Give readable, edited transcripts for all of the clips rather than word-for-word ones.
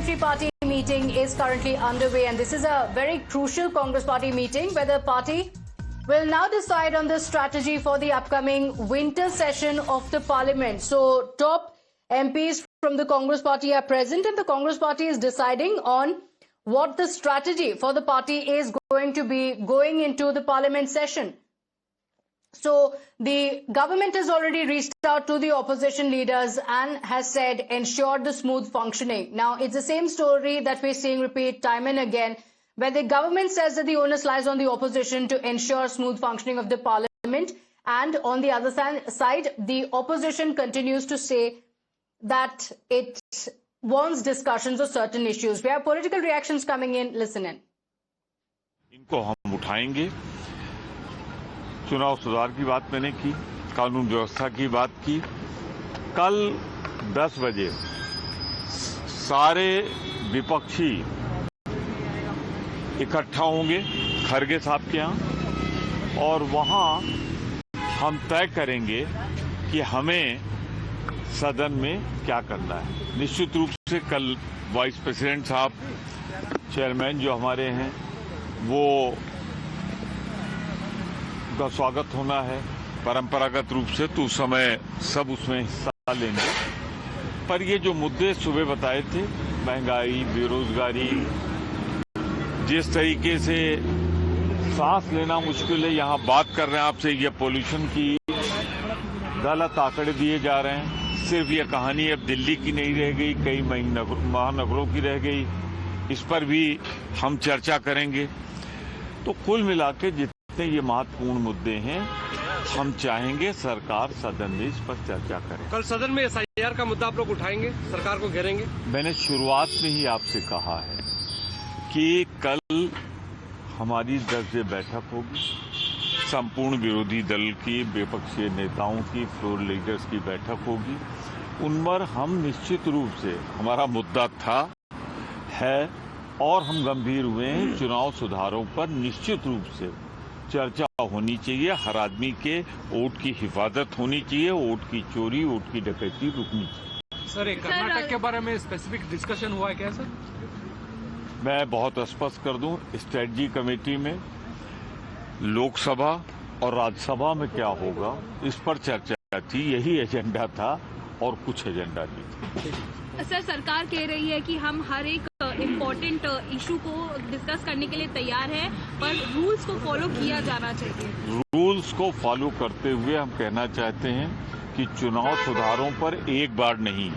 Parliamentary Party meeting is currently underway, and this is a very crucial Congress Party meeting where the party will now decide on the strategy for the upcoming winter session of the Parliament. So top MPs from the Congress Party are present, and the Congress Party is deciding on what the strategy for the party is going to be going into the Parliament session. So the government has already reached out to the opposition leaders and has said ensure the smooth functioning. Now, it's the same story that we're seeing repeat time and again, where the government says that the onus lies on the opposition to ensure smooth functioning of the Parliament. And on the other side, the opposition continues to say that it wants discussions of certain issues. We have political reactions coming in. Listen in. इनको हम उठाएंगे। चुनाव सुधार की बात मैंने की, कानून व्यवस्था की बात की। कल 10 बजे सारे विपक्षी इकट्ठा होंगे खरगे साहब के यहाँ, और वहाँ हम तय करेंगे कि हमें सदन में क्या करना है। निश्चित रूप से कल वाइस प्रेसिडेंट साहब, चेयरमैन जो हमारे हैं, वो का स्वागत होना है परंपरागत रूप से, तो उस समय सब उसमें हिस्सा लेंगे। पर ये जो मुद्दे सुबह बताए थे, महंगाई, बेरोजगारी, जिस तरीके से सांस लेना मुश्किल है, यहाँ बात कर रहे हैं आपसे, ये पोल्यूशन की गलत आंकड़े दिए जा रहे हैं। सिर्फ ये कहानी अब दिल्ली की नहीं रह गई, कई महानगरों की रह गई। इस पर भी हम चर्चा करेंगे। तो कुल मिलाकर जितने ये महत्वपूर्ण मुद्दे हैं, हम चाहेंगे सरकार सदन में इस पर चर्चा करे। कल सदन में एसआईआर का मुद्दा आप लोग उठाएंगे, सरकार को घेरेंगे? मैंने शुरुआत में ही आपसे कहा है कि कल हमारी 10 बजे बैठक होगी, संपूर्ण विरोधी दल की, विपक्षी नेताओं की, फ्लोर लीडर्स की बैठक होगी। उन पर हम निश्चित रूप से, हमारा मुद्दा था, है और हम गंभीर हुए हैं, चुनाव सुधारों पर निश्चित रूप से चर्चा होनी चाहिए। हर आदमी के वोट की हिफाजत होनी चाहिए, वोट की चोरी, वोट की डकैती रुकनी चाहिए। सर, कर्नाटक के बारे में स्पेसिफिक डिस्कशन हुआ है क्या सर? मैं बहुत स्पष्ट कर दूं, स्ट्रेटजी कमेटी में लोकसभा और राज्यसभा में क्या होगा, इस पर चर्चा थी। यही एजेंडा था और कुछ एजेंडा नहीं था। सर, सरकार कह रही है कि हम हर एक इम्पोर्टेंट इशू को डिस्कस करने के लिए तैयार है, पर रूल्स को फॉलो किया जाना चाहिए। रूल्स को फॉलो करते हुए हम कहना चाहते हैं कि चुनाव सुधारों पर एक बार नहीं,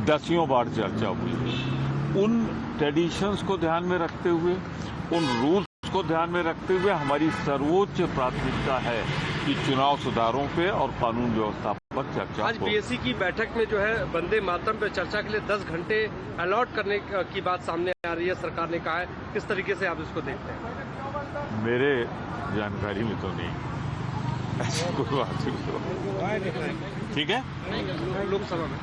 दसियों बार चर्चा हुई। उन ट्रेडिशंस को ध्यान में रखते हुए, उन रूल्स को ध्यान में रखते हुए हमारी सर्वोच्च प्राथमिकता है कि चुनाव सुधारों पे और कानून व्यवस्था पर चर्चा। आज बीएससी की बैठक में जो है वंदे मातरम पे चर्चा के लिए 10 घंटे अलॉट करने की बात सामने आ रही है, सरकार ने कहा है। किस तरीके से आप इसको देखते हैं? मेरे जानकारी में तो नहीं ऐसी कोई बात नहीं। ठीक है, लोकसभा में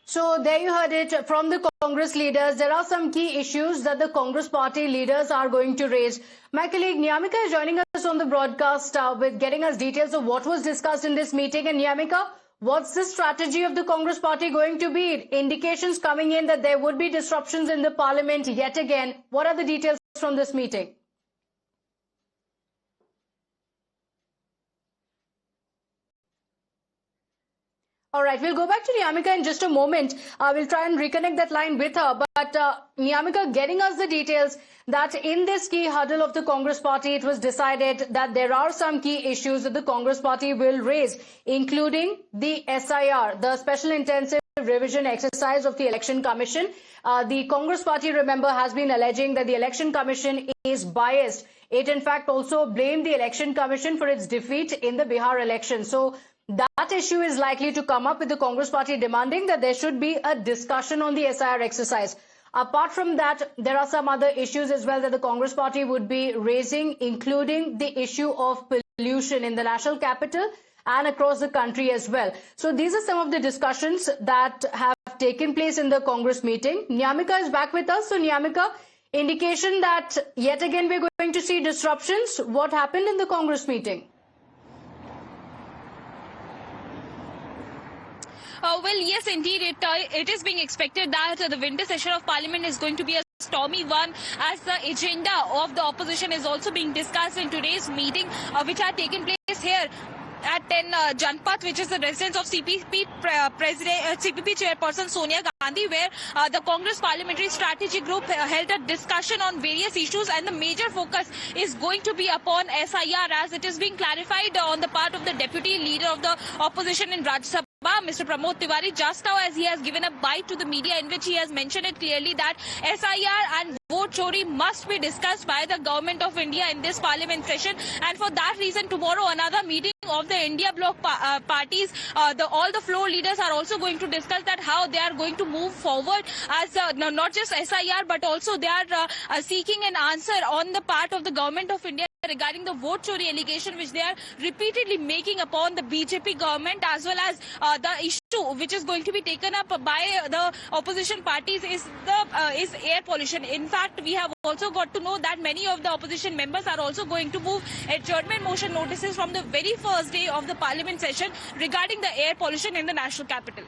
So there you heard it from the Congress leaders. There are some key issues that the Congress party leaders are going to raise. My colleague Niyamika is joining us on the broadcast with getting us details of what was discussed in this meeting. And Niyamika, what's the strategy of the Congress party going to be? Indications coming in that there would be disruptions in the parliament yet again. What are the details from this meeting? All right, we'll go back to Niyamika in just a moment. We'll try and reconnect that line with her. But Niyamika getting us the details that in this key huddle of the Congress party, it was decided that there are some key issues that the Congress party will raise, including the SIR, the Special Intensive Revision Exercise of the Election Commission. The Congress party, remember, has been alleging that the Election Commission is biased. It, in fact, also blamed the Election Commission for its defeat in the Bihar election. So that issue is likely to come up, with the Congress party demanding that there should be a discussion on the SIR exercise. Apart from that, there are some other issues as well that the Congress party would be raising, including the issue of pollution in the national capital and across the country as well. So these are some of the discussions that have taken place in the Congress meeting. Niyamika is back with us. So Niyamika, indication that yet again we're going to see disruptions. What happened in the Congress meeting? Well, yes, indeed, it is being expected that the winter session of Parliament is going to be a stormy one, as the agenda of the opposition is also being discussed in today's meeting, which had taken place here at 10 Janpath, which is the residence of CPP chairperson Sonia Gandhi, where the Congress Parliamentary Strategy Group held a discussion on various issues, and the major focus is going to be upon SIR, as it is being clarified on the part of the Deputy Leader of the Opposition in Rajya Sabha, Mr. Pramod Tiwari, just now as he has given a bite to the media in which he has mentioned it clearly that SIR and vote chori must be discussed by the Government of India in this Parliament session, and for that reason tomorrow another meeting of the India bloc parties, all the floor leaders are also going to discuss that how they are going to move forward, as not just SIR but also they are seeking an answer on the part of the Government of India regarding the vote chori allegation which they are repeatedly making upon the BJP government, as well as the issue which is going to be taken up by the opposition parties is air pollution. In fact, we have also got to know that many of the opposition members are also going to move adjournment motion notices from the very first day of the Parliament session regarding the air pollution in the national capital.